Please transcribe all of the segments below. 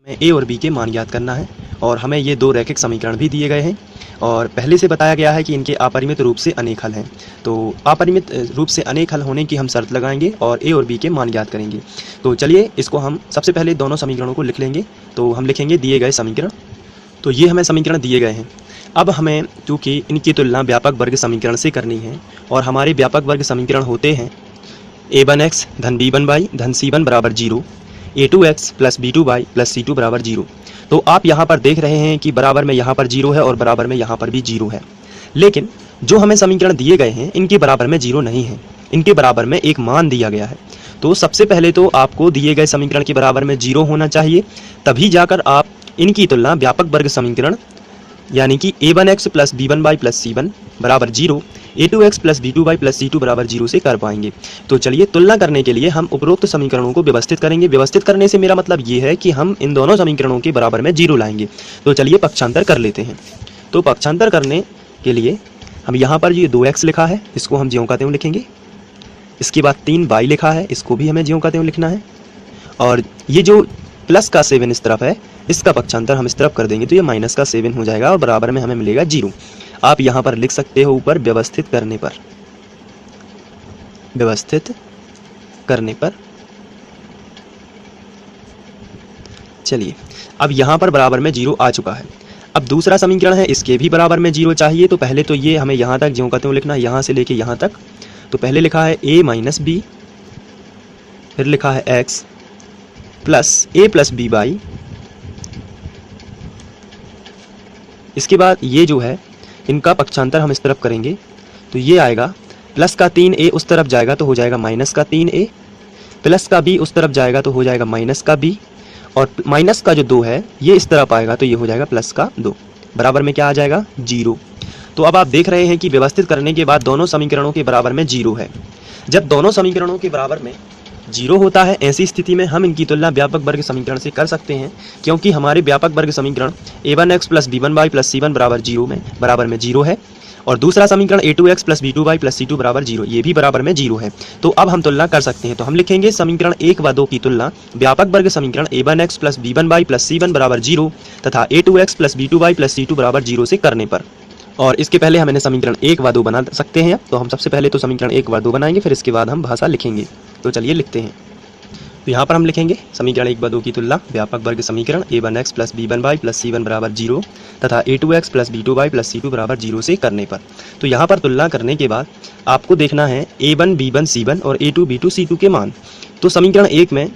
हमें ए और बी के मान ज्ञात करना है और हमें ये दो रैखिक समीकरण भी दिए गए हैं और पहले से बताया गया है कि इनके अपरिमित रूप से अनेक हल हैं। तो अपरिमित रूप से अनेक हल होने की हम शर्त लगाएंगे और ए और बी के मान ज्ञात करेंगे। तो चलिए इसको हम सबसे पहले दोनों समीकरणों को लिख लेंगे। तो हम लिखेंगे दिए गए समीकरण। तो ये हमें समीकरण दिए गए हैं। अब हमें चूँकि इनकी तुलना व्यापक वर्ग समीकरण से करनी है और हमारे व्यापक वर्ग समीकरण होते हैं a1x धन b1y धन c1 बराबर 0, a2x plus b2y plus c2 बराबर 0। तो आप यहाँ पर देख रहे हैं कि बराबर में यहाँ पर 0 है और बराबर में यहाँ पर भी 0 है, लेकिन जो हमें समीकरण दिए गए हैं इनके बराबर में 0 नहीं है, इनके बराबर में एक मान दिया गया है। तो सबसे पहले तो आपको दिए गए समीकरण के बराबर में 0 होना चाहिए, तभी जाकर आप इनकी तुलना व्यापक वर्ग समीकरण यानी कि a1x plus b1y plus c1 बराबर 0, a2x plus b2y plus c2 बराबर 0 से कर पाएंगे। तो चलिए तुलना करने के लिए हम उपरोक्त समीकरणों को व्यवस्थित करेंगे। व्यवस्थित करने से मेरा मतलब ये है कि हम इन दोनों समीकरणों के बराबर में 0 लाएंगे। तो चलिए पक्षांतर कर लेते हैं। तो पक्षांतर करने के लिए हम यहाँ पर ये 2x लिखा है, इसको हम ज्यों का त्यों लिखेंगे। इसके बाद 3y लिखा है, इसको भी हमें ज्यों का त्यों लिखना है। और ये जो प्लस का 7 इस तरफ है, इसका पक्षांतर हम इस तरफ कर देंगे तो ये माइनस का 7 हो जाएगा और बराबर में हमें मिलेगा 0। आप यहाँ पर लिख सकते हो ऊपर व्यवस्थित करने पर, व्यवस्थित करने पर। चलिए अब यहाँ पर बराबर में 0 आ चुका है। अब दूसरा समीकरण है, इसके भी बराबर में 0 चाहिए। तो पहले तो ये हमें यहाँ तक ज्यों का त्यों लिखना है, यहाँ से लेके यहाँ तक। तो पहले लिखा है a माइनस बी, फिर लिखा है x plus a plus B by. इसके बाद ये जो है इनका पक्षांतर हम इस तरफ करेंगे तो ये आएगा प्लस का 3a उस तरफ जाएगा तो हो जाएगा माइनस का 3a, प्लस का b उस तरफ जाएगा तो हो जाएगा माइनस का b, और माइनस का जो 2 है ये इस तरफ आएगा तो ये हो जाएगा प्लस का 2। बराबर में क्या आ जाएगा 0। तो अब आप देख रहे हैं कि व्यवस्थित करने के बाद दोनों समीकरणों के बराबर में 0 है। जब दोनों समीकरणों के बराबर में 0 होता है, ऐसी स्थिति में हम इनकी तुलना व्यापक वर्ग समीकरण से कर सकते हैं, क्योंकि हमारे व्यापक वर्ग समीकरण a1x plus b1y plus c1 बराबर 0 में बराबर में 0 है और दूसरा समीकरण a2x plus b2y plus c2 बराबर 0 ये भी बराबर में 0 है। तो अब हम तुलना कर सकते हैं। तो हम लिखेंगे समीकरण 1 व 2 की तुलना व्यापक वर्ग समीकरण a1x plus b1y plus c1 बराबर 0 तथा a2x plus b2y plus c2 बराबर 0 से करने पर। और इसके पहले हम इन्हें समीकरण 1 व 2 बना सकते हैं। तो हम सबसे पहले तो समीकरण 1 व 2 बनाएंगे, फिर इसके बाद हम भाषा लिखेंगे। तो चलिए लिखते हैं। तो यहाँ पर हम लिखेंगे समीकरण 1 व 2 की तुलना व्यापक वर्ग समीकरण a1x plus b1y plus c1 बराबर 0 तथा a2x plus b2y plus c2 बराबर 0 से करने पर। तो यहाँ पर तुलना करने के बाद आपको देखना है a1 b1 c1 और a2 b2 c2 के मान। तो समीकरण 1 में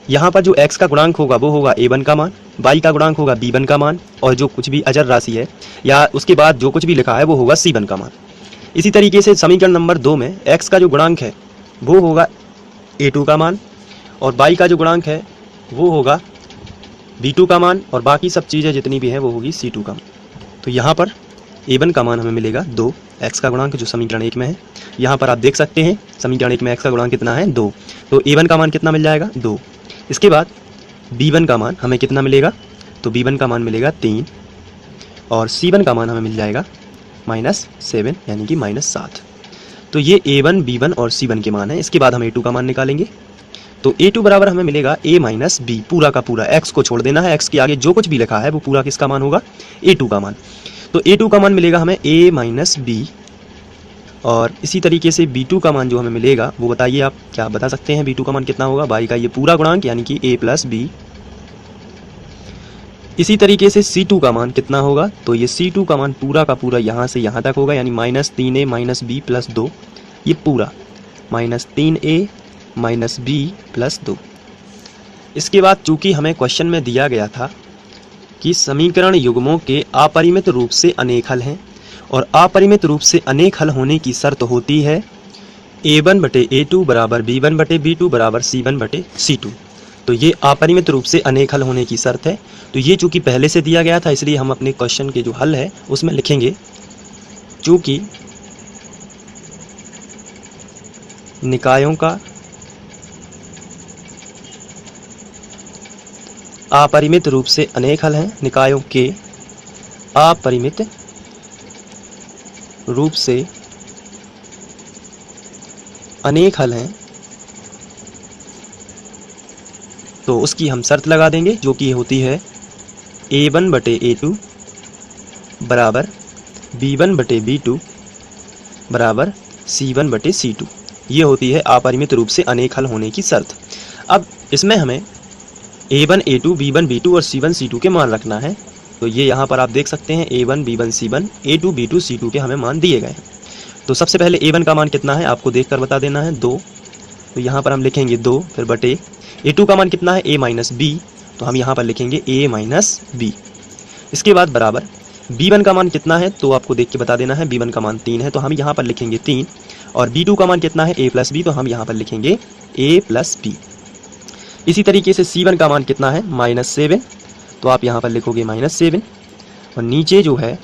यहाँ पर जो x का गुणांक होगा वो होगा a1 का मान, y का गुणांक होगा b1 का मान, और जो कुछ भी अचर राशि है या उसके बाद जो कुछ भी लिखा है वो होगा c1 का मान। इसी तरीके से समीकरण नंबर 2 में x का जो गुणांक है वो होगा a2 का मान, और y का जो गुणांक है वो होगा b2 का मान, और बाकी सब चीज़ें जितनी भी हैं वो होगी c2 का मान। तो यहाँ पर a1 का मान हमें मिलेगा 2, x का गुणांक जो समीकरण 1 में है। यहाँ पर आप देख सकते हैं समीकरण 1 में x का गुणांक कितना है 2, तो a1 का मान कितना मिल जाएगा 2। इसके बाद b1 का मान हमें कितना मिलेगा, तो b1 का मान मिलेगा 3, और c1 का मान हमें मिल जाएगा -7 यानी कि -7। तो ये a1 b1 और c1 के मान है। इसके बाद हम a2 का मान निकालेंगे। तो a2 बराबर हमें मिलेगा a माइनस b, पूरा का पूरा, x को छोड़ देना है, x के आगे जो कुछ भी लिखा है वो पूरा किसका मान होगा a2 का मान। तो a2 का मान मिलेगा हमें a माइनस b, और इसी तरीके से b2 का मान जो हमें मिलेगा वो बताइए आप क्या बता सकते हैं। b2 का मान कितना होगा, y का ये पूरा गुणांक यानी कि a प्लस b। इसी तरीके से c2 का मान कितना होगा, तो ये c2 का मान पूरा का पूरा यहाँ से यहाँ तक होगा, यानी -3a माइनस b प्लस 2, ये पूरा -3a माइनस b प्लस 2। इसके बाद चूंकि हमें क्वेश्चन में दिया गया था कि समीकरण युग्मों के अपरिमित रूप से अनेक हल हैं, और अपरिमित रूप से अनेक हल होने की शर्त होती है a1 बटे a2 बराबर b1 बटे b2 बराबर c1 बटे c2। तो ये अपरिमित रूप से अनेक हल होने की शर्त है। तो ये चूंकि पहले से दिया गया था इसलिए हम अपने क्वेश्चन के जो हल है उसमें लिखेंगे चूंकि निकायों का अपरिमित रूप से अनेक हल हैं, निकायों के अपरिमित रूप से अनेक हल हैं, तो उसकी हम शर्त लगा देंगे, जो कि होती है A1 बटे A2 बराबर B1 बटे B2 बराबर C1 बटे C2। ये होती है अपरिमित रूप से अनेक हल होने की शर्त। अब इसमें हमें A1 A2 B1 B2 और C1 C2 के मान रखना है। तो ये यहाँ पर आप देख सकते हैं A1 B1 C1 A2 B2 C2 के हमें मान दिए गए हैं। तो सबसे पहले A1 का मान कितना है आपको देखकर बता देना है, 2। तो यहाँ पर हम लिखेंगे 2, फिर बटे A2 का मान कितना है A माइनस B, तो हम यहाँ पर लिखेंगे A माइनस B। इसके बाद बराबर B1 का मान कितना है तो आपको देख के बता देना है, B1 का मान 3 है तो हम यहाँ पर लिखेंगे 3, और B2 का मान कितना है A प्लस B, तो हम यहाँ पर लिखेंगे A प्लस B। इसी तरीके से C1 का मान कितना है -7, तो आप यहाँ पर लिखोगे -7, और नीचे जो है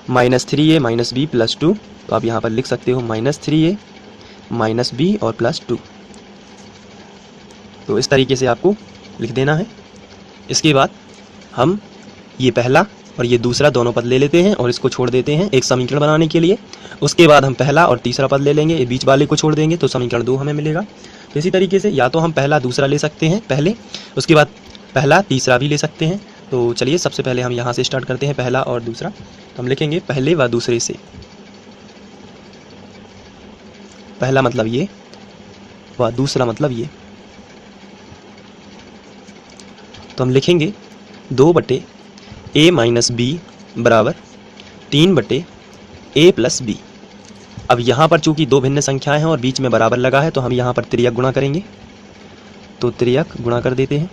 -3A माइनस B प्लस 2, तो आप यहाँ पर लिख सकते हो -3A माइनस B और प्लस 2। तो इस तरीके से आपको लिख देना है। इसके बाद हम ये पहला और ये दूसरा दोनों पद ले लेते हैं और इसको छोड़ देते हैं एक समीकरण बनाने के लिए। उसके बाद हम पहला और तीसरा पद ले लेंगे, ये बीच वाले को छोड़ देंगे तो समीकरण 2 हमें मिलेगा। तो इसी तरीके से या तो हम पहला दूसरा ले सकते हैं पहले, उसके बाद पहला तीसरा भी ले सकते हैं। तो चलिए सबसे पहले हम यहाँ से स्टार्ट करते हैं, पहला और दूसरा। तो हम लिखेंगे पहले व दूसरे से, पहला मतलब ये व दूसरा मतलब ये। तो हम लिखेंगे 2 बटे A माइनस B बराबर 3 बटे A प्लस B। अब यहाँ पर चूंकि दो भिन्न संख्याएं हैं और बीच में बराबर लगा है तो हम यहाँ पर त्रियक गुणा करेंगे। तो त्रियक गुणा कर देते हैं,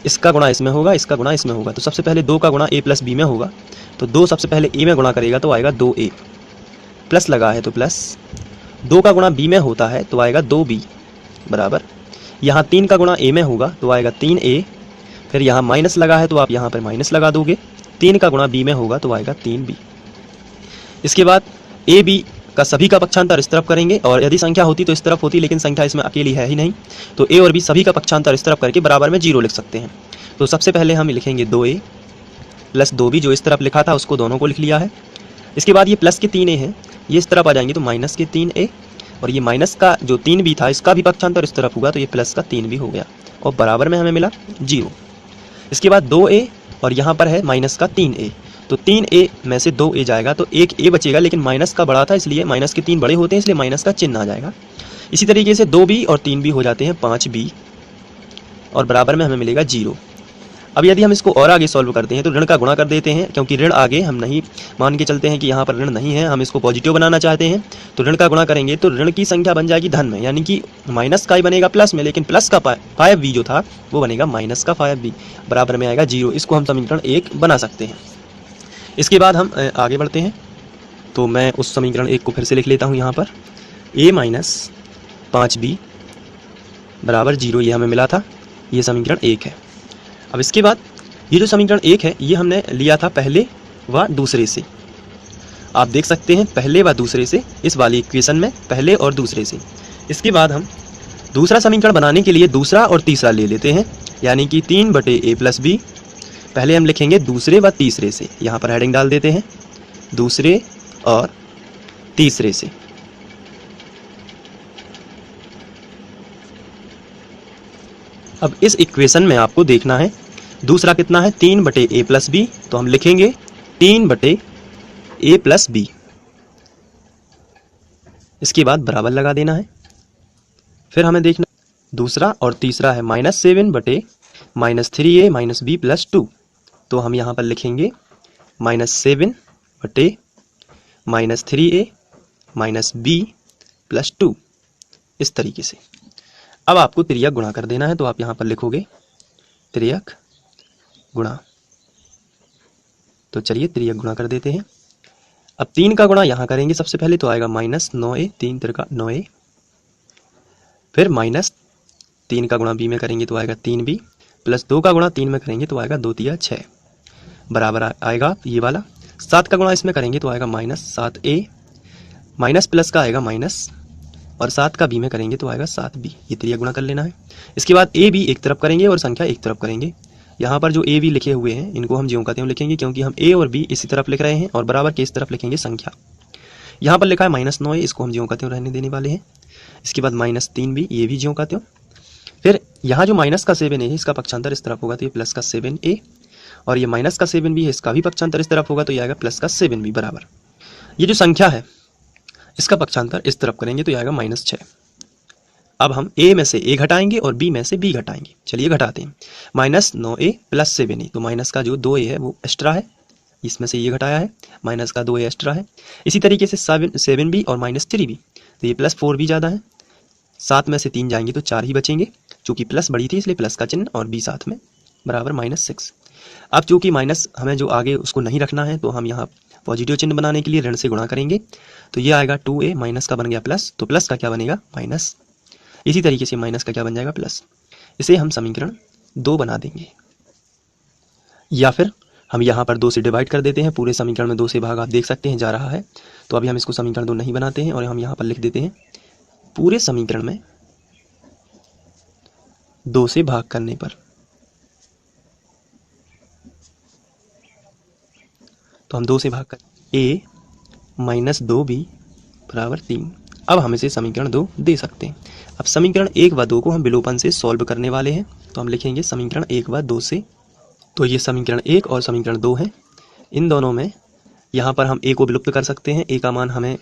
इसका गुणा इसमें होगा, इसका गुणा इसमें होगा। तो सबसे पहले 2 का गुणा A प्लस B में होगा, तो 2 सबसे पहले A में गुणा करेगा तो आएगा 2A, प्लस लगा है तो प्लस, 2 का गुणा B में होता है तो आएगा 2B बराबर, यहाँ 3 का गुणा A में होगा तो आएगा 3A, फिर यहाँ माइनस लगा है तो आप यहाँ पर माइनस लगा दोगे, 3 का गुणा B में होगा तो आएगा 3B। इसके बाद A B का सभी का पक्षांतर इस तरफ करेंगे, और यदि संख्या होती तो इस तरफ होती, लेकिन संख्या इसमें अकेली है ही नहीं, तो A और B सभी का पक्षांतर इस तरफ करके बराबर में 0 लिख सकते हैं। तो सबसे पहले हम लिखेंगे 2A प्लस 2B, जो इस तरफ लिखा था उसको दोनों को लिख लिया है। इसके बाद ये प्लस के 3A हैं, ये इस तरफ आ जाएंगे तो माइनस के 3A, और ये माइनस का जो 3B था इसका भी पक्षांतर इस तरफ होगा तो ये प्लस का 3B हो गया, और बराबर में हमें मिला 0। इसके बाद 2A और यहाँ पर है माइनस का 3A, तो 3A में से 2A जाएगा तो एक A बचेगा, लेकिन माइनस का बड़ा था इसलिए माइनस के 3 बड़े होते हैं इसलिए माइनस का चिन्ह आ जाएगा। इसी तरीके से 2B और 3B हो जाते हैं 5B, और बराबर में हमें मिलेगा 0। अब यदि हम इसको और आगे सॉल्व करते हैं तो ऋण का गुणा कर देते हैं, क्योंकि ऋण आगे हम नहीं मान के चलते हैं कि यहाँ पर ऋण नहीं है, हम इसको पॉजिटिव बनाना चाहते हैं। तो ऋण का गुणा करेंगे तो ऋण की संख्या बन जाएगी धन में, यानी कि माइनस का ही बनेगा प्लस में, लेकिन प्लस का 5B जो था वो बनेगा माइनस का 5B, बराबर में आएगा 0। इसको हम समीकरण 1 बना सकते हैं। इसके बाद हम आगे बढ़ते हैं, तो मैं उस समीकरण 1 को फिर से लिख लेता हूँ यहाँ पर, A माइनस 5B बराबर 0, ये हमें मिला था, ये समीकरण 1 है। अब इसके बाद ये जो समीकरण 1 है ये हमने लिया था पहले व दूसरे से, आप देख सकते हैं पहले व दूसरे से, इस वाली इक्वेशन में पहले और दूसरे से। इसके बाद हम दूसरा समीकरण बनाने के लिए दूसरा और तीसरा ले लेते हैं, यानी कि 3 बटे A प्लस B। पहले हम लिखेंगे दूसरे व तीसरे से, यहाँ पर हेडिंग डाल देते हैं दूसरे और तीसरे से। अब इस इक्वेशन में आपको देखना है दूसरा कितना है, 3 बटे A प्लस B, तो हम लिखेंगे 3 बटे A प्लस B। इसके बाद बराबर लगा देना है। फिर हमें देखना दूसरा और तीसरा है -7 बटे -3A माइनस B प्लस 2, तो हम यहाँ पर लिखेंगे -7 बटे -3A माइनस B प्लस 2, इस तरीके से। अब आपको त्रियक गुणा कर देना है, तो आप यहाँ पर लिखोगे त्रियक गुणा। तो चलिए त्रियक गुणा कर देते हैं। अब 3 का गुणा यहाँ करेंगे सबसे पहले, तो आएगा -9A, 3 त्रिका 9A, फिर -3 का गुणा B में करेंगे तो आएगा 3B, प्लस 2 का गुणा 3 में करेंगे तो आएगा 2 तिया 6, बराबर आएगा ये वाला। 7 का गुणा इसमें करेंगे तो आएगा -7A, माइनस प्लस का आएगा माइनस, और 7 का B में करेंगे तो आएगा 7B। ये त्रियक गुणा कर लेना है। इसके बाद A B एक तरफ करेंगे और संख्या एक तरफ करेंगे। यहाँ पर जो A B लिखे हुए हैं इनको हम ज्यों का त्यों लिखेंगे, क्योंकि हम A और B इसी तरफ लिख रहे हैं, और बराबर के इस तरफ लिखेंगे संख्या। यहाँ पर लिखा है -9A, इसको हम ज्यों का त्यों रहने देने वाले हैं। इसके बाद -3B, ये भी ज्यों का त्यों। फिर यहाँ जो माइनस का 7a है इसका पक्षांतर इस तरफ होगा तो ये प्लस का 7a, और ये माइनस का 7b है इसका भी पक्षांतर इस तरफ होगा तो ये आएगा प्लस का 7b बराबर। ये जो संख्या है इसका पक्षांतर इस तरफ करेंगे तो ये आएगा -6। अब हम a में से a घटाएंगे और b में से b घटाएंगे। चलिए घटाते हैं। -9a प्लस 7a, तो माइनस का जो 2a है वो एक्स्ट्रा है, इसमें से ये घटाया है, माइनस का 2a एक्स्ट्रा है। इसी तरीके से 7b और -3b, तो ये +4b ज़्यादा है, 7 में से 3 जाएंगे तो 4 ही बचेंगे, चूँकि प्लस बड़ी थी इसलिए प्लस का चिन्ह और b साथ में बराबर -6। अब चूँकि माइनस हमें जो आगे उसको नहीं रखना है तो हम यहाँ पॉजिटिव चिन्ह बनाने के लिए ऋण से गुणा करेंगे, तो ये आएगा 2a, माइनस का बन गया प्लस, तो प्लस का क्या बनेगा माइनस। इसी तरीके से माइनस का क्या बन जाएगा प्लस। इसे हम समीकरण 2 बना देंगे, या फिर हम यहाँ पर 2 से डिवाइड कर देते हैं। पूरे समीकरण में 2 से भाग आप देख सकते हैं जा रहा है, तो अभी हम इसको समीकरण 2 नहीं बनाते हैं और हम यहाँ पर लिख देते हैं पूरे समीकरण में 2 से भाग करने पर, तो हम 2 से भाग कर a - 2b बराबर 3। अब हम इसे समीकरण 2 दे सकते हैं। अब समीकरण 1 व 2 को हम विलोपन से सॉल्व करने वाले हैं, तो हम लिखेंगे समीकरण 1 व 2 से। तो ये समीकरण 1 और समीकरण 2 है। इन दोनों में यहाँ पर हम a को विलुप्त कर सकते हैं, a का मान हमें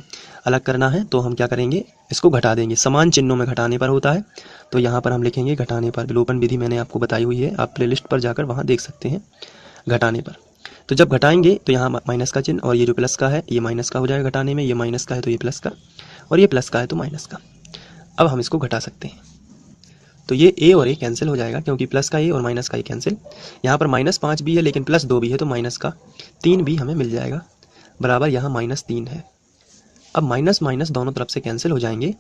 अलग करना है, तो हम क्या करेंगे इसको घटा देंगे। समान चिन्हों में घटाने पर होता है, तो यहाँ पर हम लिखेंगे घटाने पर। विलोपन विधि मैंने आपको बताई हुई है, आप प्लेलिस्ट पर जाकर वहाँ देख सकते हैं घटाने पर। तो जब घटाएंगे तो यहाँ माइनस का चिन्ह और ये जो प्लस का है ये माइनस का हो जाएगा घटाने में, ये माइनस का है तो ये प्लस का, और ये प्लस का है तो माइनस का। अब हम इसको घटा सकते हैं, तो ये a और a कैंसिल हो जाएगा, क्योंकि प्लस का a और माइनस का a कैंसिल। यहाँ पर -5 भी है लेकिन +2 भी है, तो माइनस का 3 भी हमें मिल जाएगा बराबर, यहाँ -3 है। अब माइनस माइनस दोनों तरफ से कैंसिल हो जाएंगे,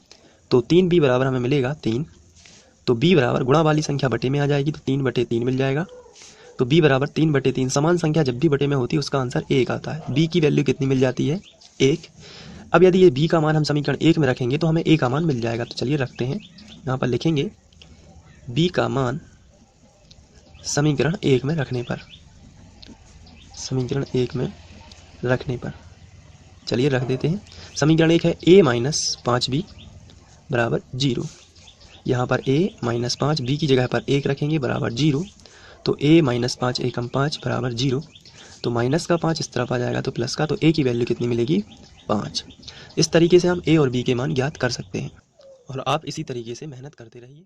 तो 3b बराबर हमें मिलेगा 3। तो b बराबर गुणा वाली संख्या बटे में आ जाएगी, तो 3/3 मिल जाएगा। तो b बराबर 3/3। समान संख्या जब भी बटे में होती है उसका आंसर 1 आता है। b की वैल्यू कितनी मिल जाती है 1। अब यदि ये b का मान हम समीकरण 1 में रखेंगे तो हमें a का मान मिल जाएगा। तो चलिए रखते हैं, यहाँ पर लिखेंगे b का मान समीकरण 1 में रखने पर, समीकरण 1 में रखने पर चलिए रख देते हैं। समीकरण 1 है a - 5b बराबर 0। यहाँ पर a - 5, b की जगह पर 1 रखेंगे बराबर 0, तो a - 5 एकम 5 बराबर 0। तो माइनस का 5 इस तरफ आ जाएगा तो प्लस का, तो a की वैल्यू कितनी मिलेगी 5। इस तरीके से हम a और b के मान ज्ञात कर सकते हैं, और आप इसी तरीके से मेहनत करते रहिए।